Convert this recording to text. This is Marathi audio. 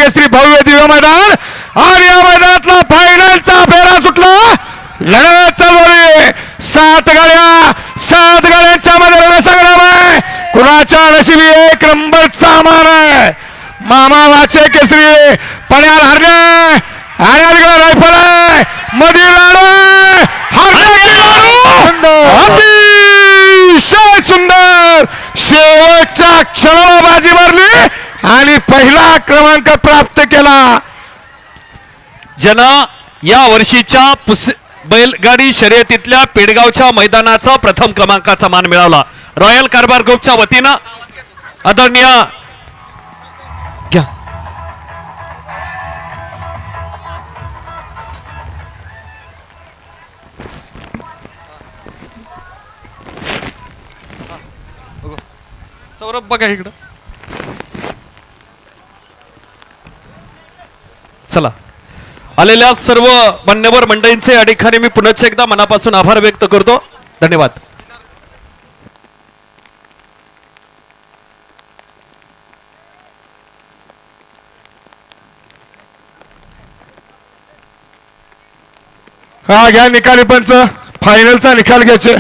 केसरी भव्य दिव्य मैदान आणि या मैदानातला फायनलचा फेरा सुटला. लढत चालू आहे. 7 गाड्यांच्या मध्ये रणसंग्राम आहे. कुणाच्या नशिबी 1 नंबरचा मान आहे. मामा वाचे केसरी पण्याला हरणे आणि अलीकडे रायफल आहे. मधील अतिशय सुंदर शेवटच्या क्षणाला बाजी मारली आणि पहिला क्रमांक प्राप्त केला. ज्यांना या वर्षीच्या बैलगाडी शर्यतीतल्या पेडगावच्या मैदानाचा प्रथम क्रमांकाचा मान मिळाला. रॉयल कारभार ग्रुपच्या वतीनं आदरणीय घ्या सौरभ बघा इकडं. चला आलेल्या सर्व मान्यवर मंडळींचे या ठिकाणी मी पुनश्च एकदा मनापासून आभार व्यक्त करतो. धन्यवाद. हा घ्या निकाली पंच. फायनलचा निकाल घ्यायचे.